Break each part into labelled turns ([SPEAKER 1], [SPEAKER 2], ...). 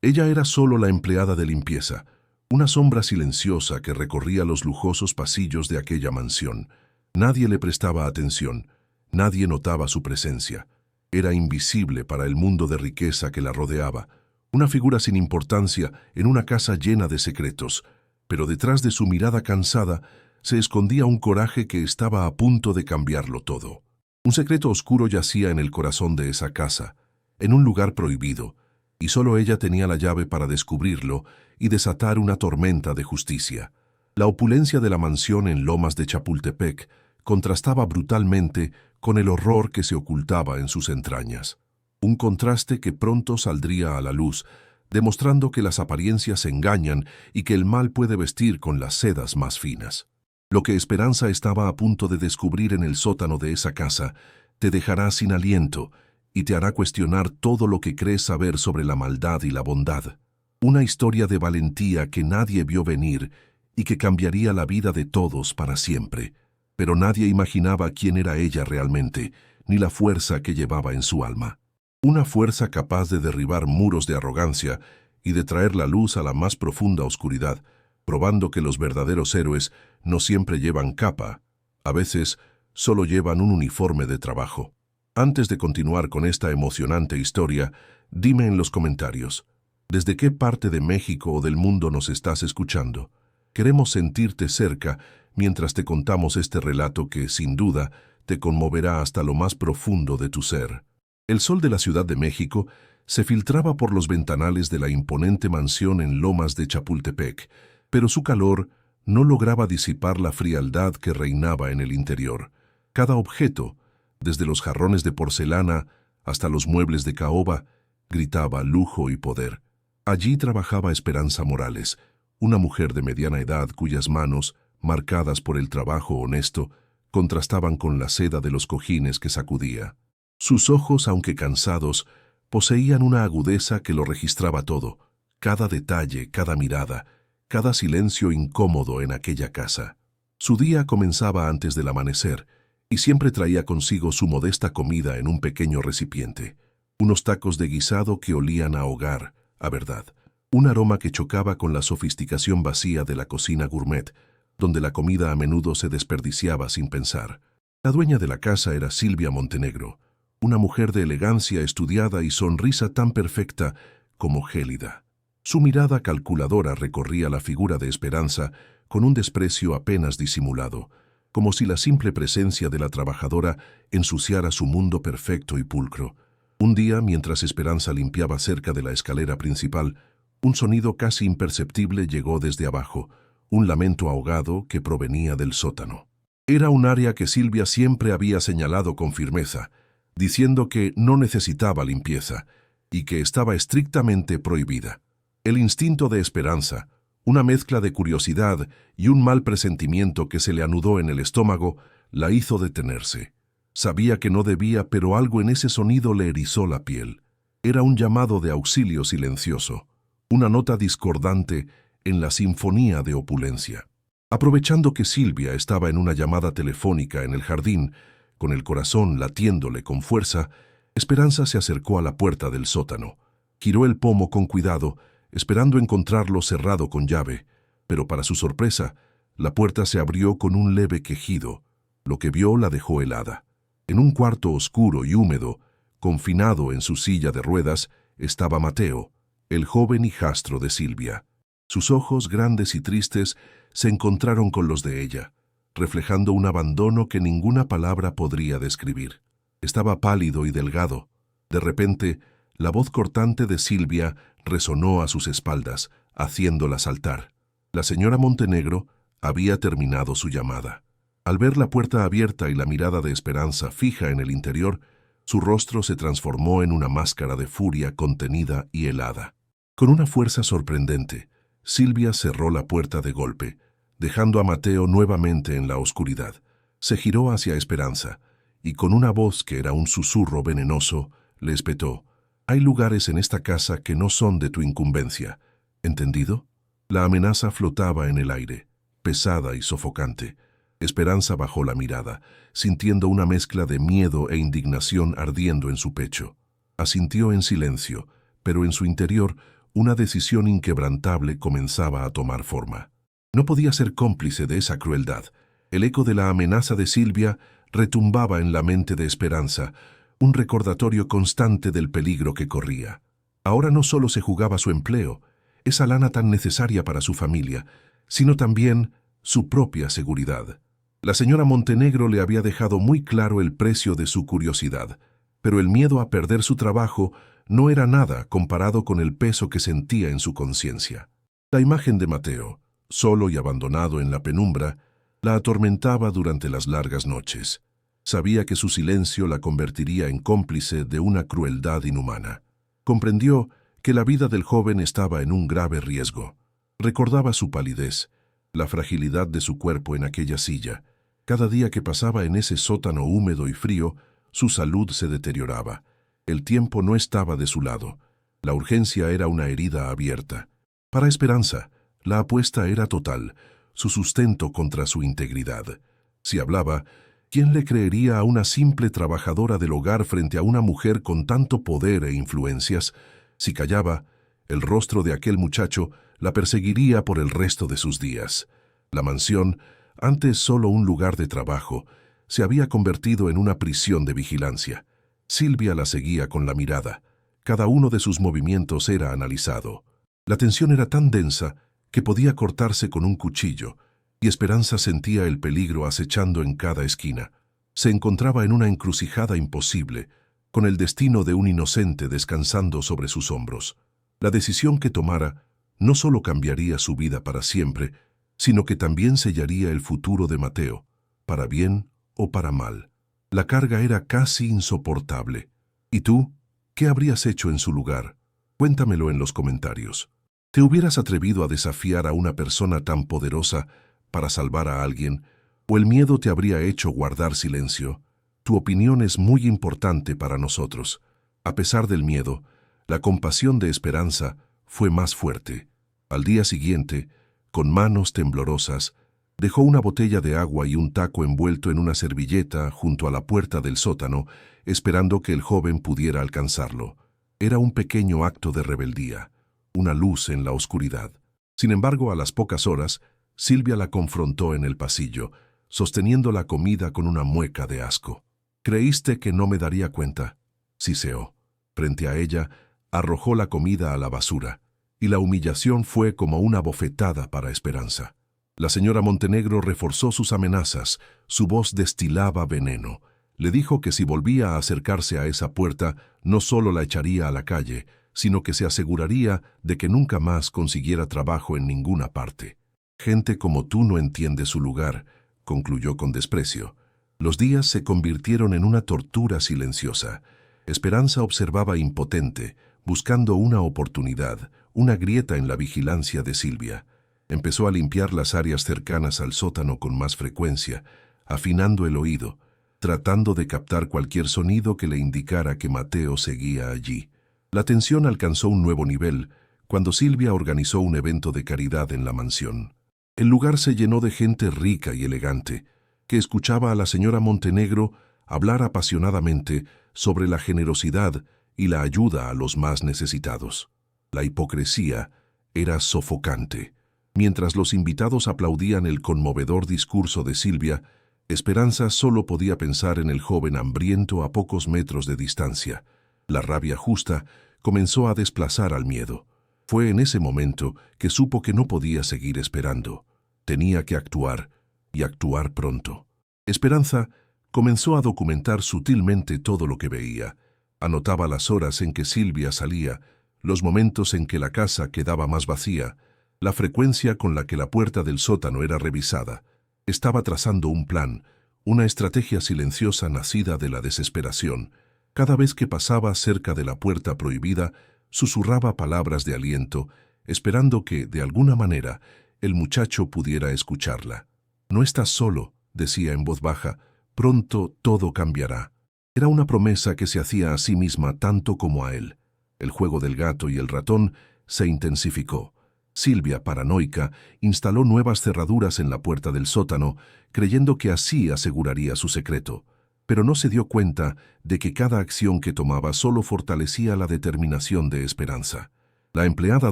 [SPEAKER 1] Ella era solo la empleada de limpieza, una sombra silenciosa que recorría los lujosos pasillos de aquella mansión. Nadie le prestaba atención, nadie notaba su presencia. Era invisible para el mundo de riqueza que la rodeaba, una figura sin importancia en una casa llena de secretos, pero detrás de su mirada cansada se escondía un coraje que estaba a punto de cambiarlo todo. Un secreto oscuro yacía en el corazón de esa casa, en un lugar prohibido, y solo ella tenía la llave para descubrirlo y desatar una tormenta de justicia. La opulencia de la mansión en Lomas de Chapultepec contrastaba brutalmente con el horror que se ocultaba en sus entrañas. Un contraste que pronto saldría a la luz, demostrando que las apariencias engañan y que el mal puede vestir con las sedas más finas. Lo que Esperanza estaba a punto de descubrir en el sótano de esa casa te dejará sin aliento y te hará cuestionar todo lo que crees saber sobre la maldad y la bondad. Una historia de valentía que nadie vio venir y que cambiaría la vida de todos para siempre. Pero nadie imaginaba quién era ella realmente, ni la fuerza que llevaba en su alma. Una fuerza capaz de derribar muros de arrogancia y de traer la luz a la más profunda oscuridad, probando que los verdaderos héroes no siempre llevan capa, a veces solo llevan un uniforme de trabajo. Antes de continuar con esta emocionante historia, dime en los comentarios, ¿desde qué parte de México o del mundo nos estás escuchando? Queremos sentirte cerca mientras te contamos este relato que, sin duda, te conmoverá hasta lo más profundo de tu ser. El sol de la Ciudad de México se filtraba por los ventanales de la imponente mansión en Lomas de Chapultepec, pero su calor no lograba disipar la frialdad que reinaba en el interior. Cada objeto, desde los jarrones de porcelana hasta los muebles de caoba, gritaba lujo y poder. Allí trabajaba Esperanza Morales, una mujer de mediana edad cuyas manos, marcadas por el trabajo honesto, contrastaban con la seda de los cojines que sacudía. Sus ojos, aunque cansados, poseían una agudeza que lo registraba todo, cada detalle, cada mirada, cada silencio incómodo en aquella casa. Su día comenzaba antes del amanecer, y siempre traía consigo su modesta comida en un pequeño recipiente. Unos tacos de guisado que olían a hogar, a verdad. Un aroma que chocaba con la sofisticación vacía de la cocina gourmet, donde la comida a menudo se desperdiciaba sin pensar. La dueña de la casa era Silvia Montenegro, una mujer de elegancia estudiada y sonrisa tan perfecta como gélida. Su mirada calculadora recorría la figura de Esperanza con un desprecio apenas disimulado, como si la simple presencia de la trabajadora ensuciara su mundo perfecto y pulcro. Un día, mientras Esperanza limpiaba cerca de la escalera principal, un sonido casi imperceptible llegó desde abajo, un lamento ahogado que provenía del sótano. Era un área que Silvia siempre había señalado con firmeza, diciendo que no necesitaba limpieza y que estaba estrictamente prohibida. El instinto de Esperanza, una mezcla de curiosidad y un mal presentimiento que se le anudó en el estómago, la hizo detenerse. Sabía que no debía, pero algo en ese sonido le erizó la piel. Era un llamado de auxilio silencioso, una nota discordante en la sinfonía de opulencia. Aprovechando que Silvia estaba en una llamada telefónica en el jardín, con el corazón latiéndole con fuerza, Esperanza se acercó a la puerta del sótano. Giró el pomo con cuidado, esperando encontrarlo cerrado con llave, pero para su sorpresa, la puerta se abrió con un leve quejido. Lo que vio la dejó helada. En un cuarto oscuro y húmedo, confinado en su silla de ruedas, estaba Mateo, el joven hijastro de Silvia. Sus ojos grandes y tristes se encontraron con los de ella, reflejando un abandono que ninguna palabra podría describir. Estaba pálido y delgado. De repente, la voz cortante de Silvia resonó a sus espaldas, haciéndola saltar. La señora Montenegro había terminado su llamada. Al ver la puerta abierta y la mirada de Esperanza fija en el interior, su rostro se transformó en una máscara de furia contenida y helada. Con una fuerza sorprendente, Silvia cerró la puerta de golpe, dejando a Mateo nuevamente en la oscuridad. Se giró hacia Esperanza, y con una voz que era un susurro venenoso, le espetó: «Hay lugares en esta casa que no son de tu incumbencia. ¿Entendido?». La amenaza flotaba en el aire, pesada y sofocante. Esperanza bajó la mirada, sintiendo una mezcla de miedo e indignación ardiendo en su pecho. Asintió en silencio, pero en su interior Una decisión inquebrantable comenzaba a tomar forma. No podía ser cómplice de esa crueldad. El eco de la amenaza de Silvia retumbaba en la mente de Esperanza, un recordatorio constante del peligro que corría. Ahora no solo se jugaba su empleo, esa lana tan necesaria para su familia, sino también su propia seguridad. La señora Montenegro le había dejado muy claro el precio de su curiosidad, pero el miedo a perder su trabajo no era nada comparado con el peso que sentía en su conciencia. La imagen de Mateo, solo y abandonado en la penumbra, la atormentaba durante las largas noches. Sabía que su silencio la convertiría en cómplice de una crueldad inhumana. Comprendió que la vida del joven estaba en un grave riesgo. Recordaba su palidez, la fragilidad de su cuerpo en aquella silla. Cada día que pasaba en ese sótano húmedo y frío, su salud se deterioraba. El tiempo no estaba de su lado. La urgencia era una herida abierta. Para Esperanza, la apuesta era total, su sustento contra su integridad. Si hablaba, ¿quién le creería a una simple trabajadora del hogar frente a una mujer con tanto poder e influencias? Si callaba, el rostro de aquel muchacho la perseguiría por el resto de sus días. La mansión, antes solo un lugar de trabajo, se había convertido en una prisión de vigilancia. Silvia la seguía con la mirada. Cada uno de sus movimientos era analizado. La tensión era tan densa que podía cortarse con un cuchillo, y Esperanza sentía el peligro acechando en cada esquina. Se encontraba en una encrucijada imposible, con el destino de un inocente descansando sobre sus hombros. La decisión que tomara no solo cambiaría su vida para siempre, sino que también sellaría el futuro de Mateo, para bien o para mal. La carga era casi insoportable. ¿Y tú? ¿Qué habrías hecho en su lugar? Cuéntamelo en los comentarios. ¿Te hubieras atrevido a desafiar a una persona tan poderosa para salvar a alguien, o el miedo te habría hecho guardar silencio? Tu opinión es muy importante para nosotros. A pesar del miedo, la compasión de Esperanza fue más fuerte. Al día siguiente, con manos temblorosas, dejó una botella de agua y un taco envuelto en una servilleta junto a la puerta del sótano, esperando que el joven pudiera alcanzarlo. Era un pequeño acto de rebeldía, una luz en la oscuridad. Sin embargo, a las pocas horas, Silvia la confrontó en el pasillo, sosteniendo la comida con una mueca de asco. «¿Creíste que no me daría cuenta?», siseó. Frente a ella, arrojó la comida a la basura, y la humillación fue como una bofetada para Esperanza. La señora Montenegro reforzó sus amenazas, su voz destilaba veneno. Le dijo que si volvía a acercarse a esa puerta, no solo la echaría a la calle, sino que se aseguraría de que nunca más consiguiera trabajo en ninguna parte. «Gente como tú no entiende su lugar», concluyó con desprecio. Los días se convirtieron en una tortura silenciosa. Esperanza observaba impotente, buscando una oportunidad, una grieta en la vigilancia de Silvia. Empezó a limpiar las áreas cercanas al sótano con más frecuencia, afinando el oído, tratando de captar cualquier sonido que le indicara que Mateo seguía allí. La tensión alcanzó un nuevo nivel cuando Silvia organizó un evento de caridad en la mansión. El lugar se llenó de gente rica y elegante, que escuchaba a la señora Montenegro hablar apasionadamente sobre la generosidad y la ayuda a los más necesitados. La hipocresía era sofocante. Mientras los invitados aplaudían el conmovedor discurso de Silvia, Esperanza solo podía pensar en el joven hambriento a pocos metros de distancia. La rabia justa comenzó a desplazar al miedo. Fue en ese momento que supo que no podía seguir esperando. Tenía que actuar, y actuar pronto. Esperanza comenzó a documentar sutilmente todo lo que veía. Anotaba las horas en que Silvia salía, los momentos en que la casa quedaba más vacía, la frecuencia con la que la puerta del sótano era revisada. Estaba trazando un plan, una estrategia silenciosa nacida de la desesperación. Cada vez que pasaba cerca de la puerta prohibida, susurraba palabras de aliento, esperando que, de alguna manera, el muchacho pudiera escucharla. «No estás solo», decía en voz baja, «pronto todo cambiará». Era una promesa que se hacía a sí misma tanto como a él. El juego del gato y el ratón se intensificó. Silvia, paranoica, instaló nuevas cerraduras en la puerta del sótano, creyendo que así aseguraría su secreto. Pero no se dio cuenta de que cada acción que tomaba solo fortalecía la determinación de Esperanza. La empleada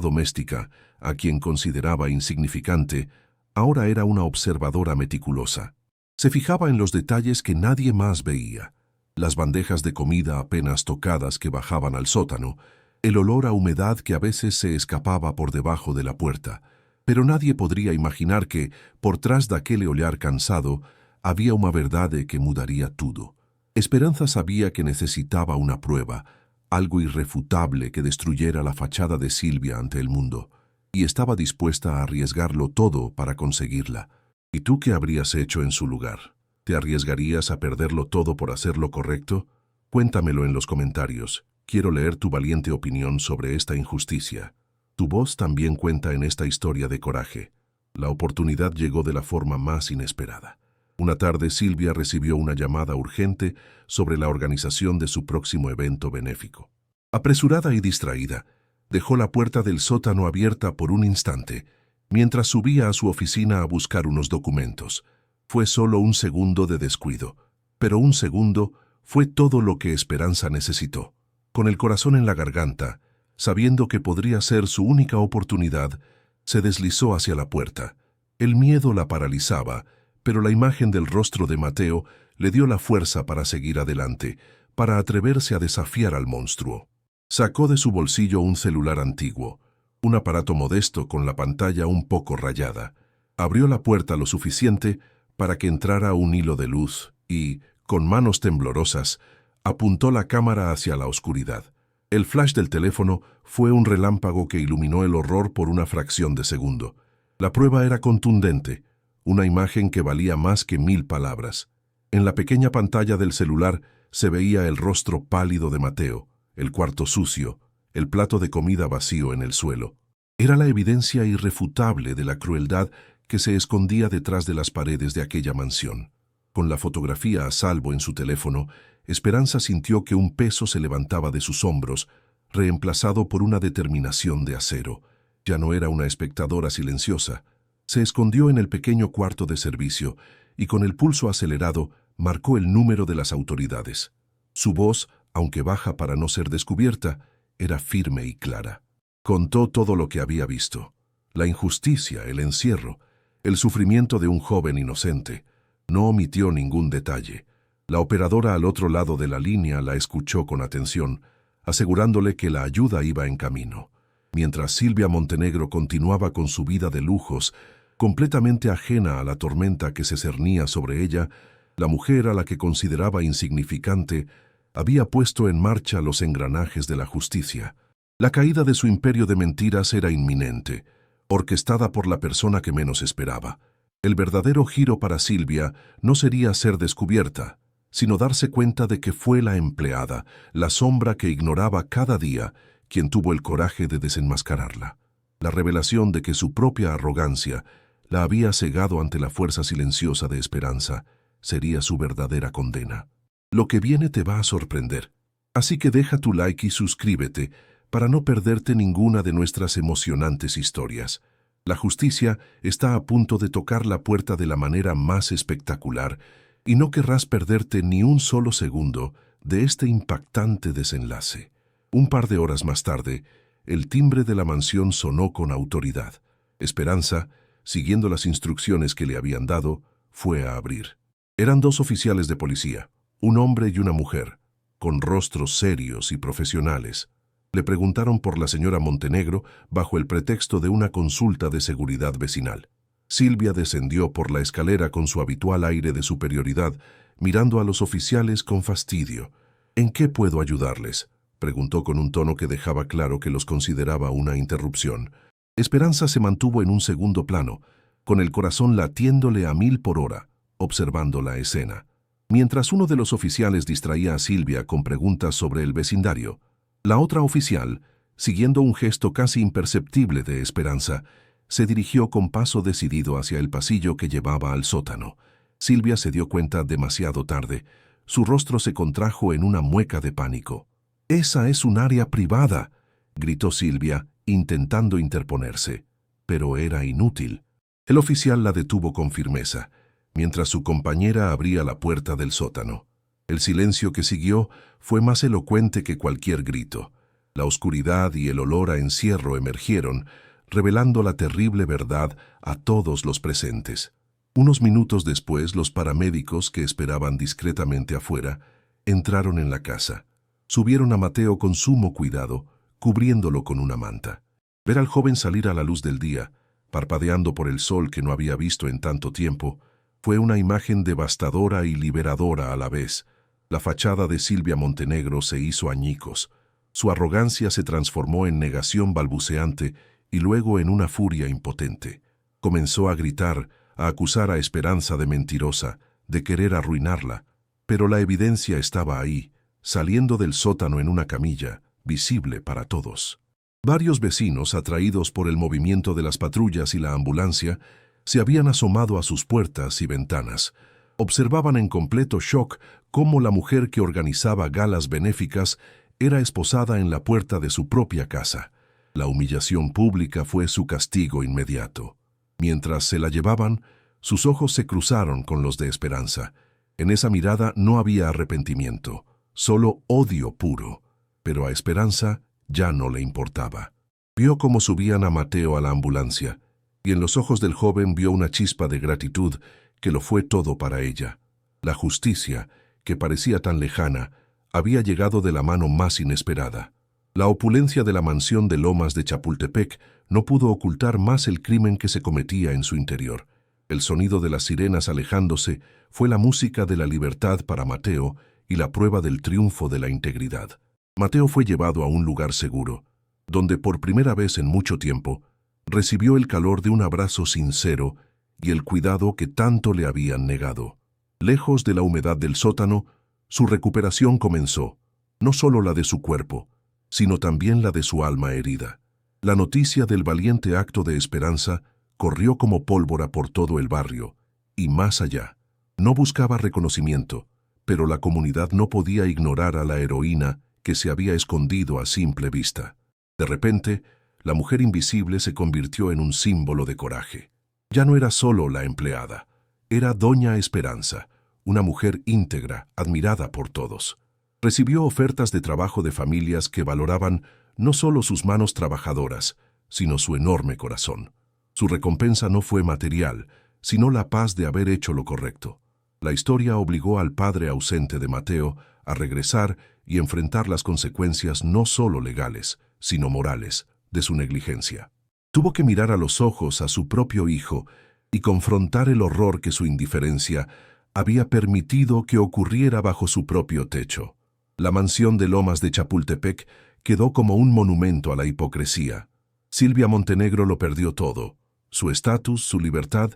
[SPEAKER 1] doméstica, a quien consideraba insignificante, ahora era una observadora meticulosa. Se fijaba en los detalles que nadie más veía: las bandejas de comida apenas tocadas que bajaban al sótano, el olor a humedad que a veces se escapaba por debajo de la puerta. Pero nadie podría imaginar que, por tras de aquel olhar cansado, había una verdad que mudaría todo. Esperanza sabía que necesitaba una prueba, algo irrefutable que destruyera la fachada de Silvia ante el mundo, y estaba dispuesta a arriesgarlo todo para conseguirla. ¿Y tú qué habrías hecho en su lugar? ¿Te arriesgarías a perderlo todo por hacer lo correcto? Cuéntamelo en los comentarios. Quiero leer tu valiente opinión sobre esta injusticia. Tu voz también cuenta en esta historia de coraje. La oportunidad llegó de la forma más inesperada. Una tarde Silvia recibió una llamada urgente sobre la organización de su próximo evento benéfico. Apresurada y distraída, dejó la puerta del sótano abierta por un instante, mientras subía a su oficina a buscar unos documentos. Fue solo un segundo de descuido, pero un segundo fue todo lo que Esperanza necesitó. Con el corazón en la garganta, sabiendo que podría ser su única oportunidad, se deslizó hacia la puerta. El miedo la paralizaba, pero la imagen del rostro de Mateo le dio la fuerza para seguir adelante, para atreverse a desafiar al monstruo. Sacó de su bolsillo un celular antiguo, un aparato modesto con la pantalla un poco rayada. Abrió la puerta lo suficiente para que entrara un hilo de luz y, con manos temblorosas, apuntó la cámara hacia la oscuridad. El flash del teléfono fue un relámpago que iluminó el horror por una fracción de segundo. La prueba era contundente, una imagen que valía más que 1000 palabras. En la pequeña pantalla del celular se veía el rostro pálido de Mateo, el cuarto sucio, el plato de comida vacío en el suelo. Era la evidencia irrefutable de la crueldad que se escondía detrás de las paredes de aquella mansión. Con la fotografía a salvo en su teléfono, Esperanza sintió que un peso se levantaba de sus hombros, reemplazado por una determinación de acero. Ya no era una espectadora silenciosa. Se escondió en el pequeño cuarto de servicio y con el pulso acelerado marcó el número de las autoridades. Su voz, aunque baja para no ser descubierta, era firme y clara. Contó todo lo que había visto: la injusticia, el encierro, el sufrimiento de un joven inocente. No omitió ningún detalle. La operadora al otro lado de la línea la escuchó con atención, asegurándole que la ayuda iba en camino. Mientras Silvia Montenegro continuaba con su vida de lujos, completamente ajena a la tormenta que se cernía sobre ella, la mujer a la que consideraba insignificante había puesto en marcha los engranajes de la justicia. La caída de su imperio de mentiras era inminente, orquestada por la persona que menos esperaba. El verdadero giro para Silvia no sería ser descubierta, sino darse cuenta de que fue la empleada, la sombra que ignoraba cada día, quien tuvo el coraje de desenmascararla. La revelación de que su propia arrogancia la había cegado ante la fuerza silenciosa de Esperanza sería su verdadera condena. Lo que viene te va a sorprender, así que deja tu like y suscríbete para no perderte ninguna de nuestras emocionantes historias. La justicia está a punto de tocar la puerta de la manera más espectacular y no querrás perderte ni un solo segundo de este impactante desenlace. Un par de horas más tarde, el timbre de la mansión sonó con autoridad. Esperanza, siguiendo las instrucciones que le habían dado, fue a abrir. Eran 2 oficiales de policía, un hombre y una mujer, con rostros serios y profesionales. Le preguntaron por la señora Montenegro bajo el pretexto de una consulta de seguridad vecinal. Silvia descendió por la escalera con su habitual aire de superioridad, mirando a los oficiales con fastidio. ¿En qué puedo ayudarles?, preguntó con un tono que dejaba claro que los consideraba una interrupción. Esperanza se mantuvo en un segundo plano, con el corazón latiéndole a 1000 por hora, observando la escena. Mientras uno de los oficiales distraía a Silvia con preguntas sobre el vecindario, la otra oficial, siguiendo un gesto casi imperceptible de Esperanza, se dirigió con paso decidido hacia el pasillo que llevaba al sótano. Silvia se dio cuenta demasiado tarde. Su rostro se contrajo en una mueca de pánico. «¡Esa es un área privada!», gritó Silvia, intentando interponerse. Pero era inútil. El oficial la detuvo con firmeza, mientras su compañera abría la puerta del sótano. El silencio que siguió fue más elocuente que cualquier grito. La oscuridad y el olor a encierro emergieron, revelando la terrible verdad a todos los presentes. Unos minutos después, los paramédicos, que esperaban discretamente afuera, entraron en la casa. Subieron a Mateo con sumo cuidado, cubriéndolo con una manta. Ver al joven salir a la luz del día, parpadeando por el sol que no había visto en tanto tiempo, fue una imagen devastadora y liberadora a la vez. La fachada de Silvia Montenegro se hizo añicos. Su arrogancia se transformó en negación balbuceante y luego en una furia impotente. Comenzó a gritar, a acusar a Esperanza de mentirosa, de querer arruinarla, pero la evidencia estaba ahí, saliendo del sótano en una camilla, visible para todos. Varios vecinos, atraídos por el movimiento de las patrullas y la ambulancia, se habían asomado a sus puertas y ventanas. Observaban en completo shock cómo la mujer que organizaba galas benéficas era esposada en la puerta de su propia casa. La humillación pública fue su castigo inmediato. Mientras se la llevaban, sus ojos se cruzaron con los de Esperanza. En esa mirada no había arrepentimiento, solo odio puro. Pero a Esperanza ya no le importaba. Vio cómo subían a Mateo a la ambulancia, y en los ojos del joven vio una chispa de gratitud que lo fue todo para ella. La justicia, que parecía tan lejana, había llegado de la mano más inesperada. La opulencia de la mansión de Lomas de Chapultepec no pudo ocultar más el crimen que se cometía en su interior. El sonido de las sirenas alejándose fue la música de la libertad para Mateo y la prueba del triunfo de la integridad. Mateo fue llevado a un lugar seguro, donde por primera vez en mucho tiempo recibió el calor de un abrazo sincero y el cuidado que tanto le habían negado. Lejos de la humedad del sótano, su recuperación comenzó, no solo la de su cuerpo, sino también la de su alma herida. La noticia del valiente acto de Esperanza corrió como pólvora por todo el barrio, y más allá. No buscaba reconocimiento, pero la comunidad no podía ignorar a la heroína que se había escondido a simple vista. De repente, la mujer invisible se convirtió en un símbolo de coraje. Ya no era solo la empleada, era Doña Esperanza, una mujer íntegra, admirada por todos. Recibió ofertas de trabajo de familias que valoraban no solo sus manos trabajadoras, sino su enorme corazón. Su recompensa no fue material, sino la paz de haber hecho lo correcto. La historia obligó al padre ausente de Mateo a regresar y enfrentar las consecuencias no solo legales, sino morales, de su negligencia. Tuvo que mirar a los ojos a su propio hijo y confrontar el horror que su indiferencia había permitido que ocurriera bajo su propio techo. La mansión de Lomas de Chapultepec quedó como un monumento a la hipocresía. Silvia Montenegro lo perdió todo, su estatus, su libertad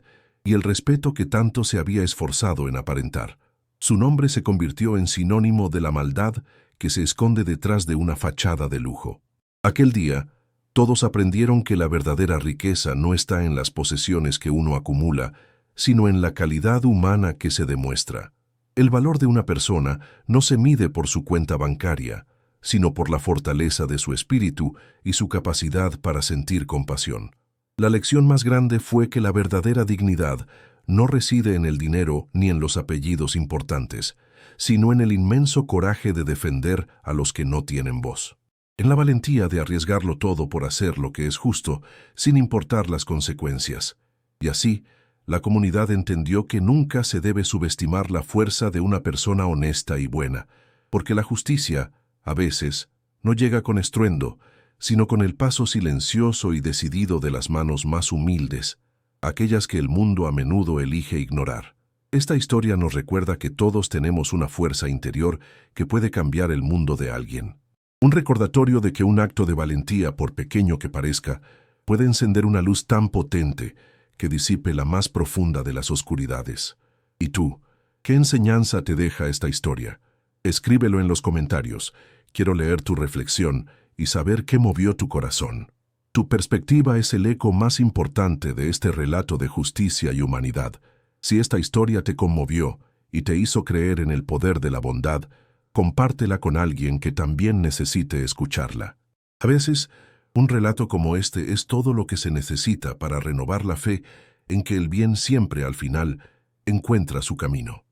[SPEAKER 1] y el respeto que tanto se había esforzado en aparentar. Su nombre se convirtió en sinónimo de la maldad que se esconde detrás de una fachada de lujo. Aquel día, todos aprendieron que la verdadera riqueza no está en las posesiones que uno acumula, sino en la calidad humana que se demuestra. El valor de una persona no se mide por su cuenta bancaria, sino por la fortaleza de su espíritu y su capacidad para sentir compasión. La lección más grande fue que la verdadera dignidad no reside en el dinero ni en los apellidos importantes, sino en el inmenso coraje de defender a los que no tienen voz. En la valentía de arriesgarlo todo por hacer lo que es justo, sin importar las consecuencias. Y así, la comunidad entendió que nunca se debe subestimar la fuerza de una persona honesta y buena, porque la justicia, a veces, no llega con estruendo, sino con el paso silencioso y decidido de las manos más humildes, aquellas que el mundo a menudo elige ignorar. Esta historia nos recuerda que todos tenemos una fuerza interior que puede cambiar el mundo de alguien. Un recordatorio de que un acto de valentía, por pequeño que parezca, puede encender una luz tan potente que disipe la más profunda de las oscuridades. ¿Y tú? ¿Qué enseñanza te deja esta historia? Escríbelo en los comentarios. Quiero leer tu reflexión y saber qué movió tu corazón. Tu perspectiva es el eco más importante de este relato de justicia y humanidad. Si esta historia te conmovió y te hizo creer en el poder de la bondad, compártela con alguien que también necesite escucharla. A veces, un relato como este es todo lo que se necesita para renovar la fe en que el bien siempre al final encuentra su camino.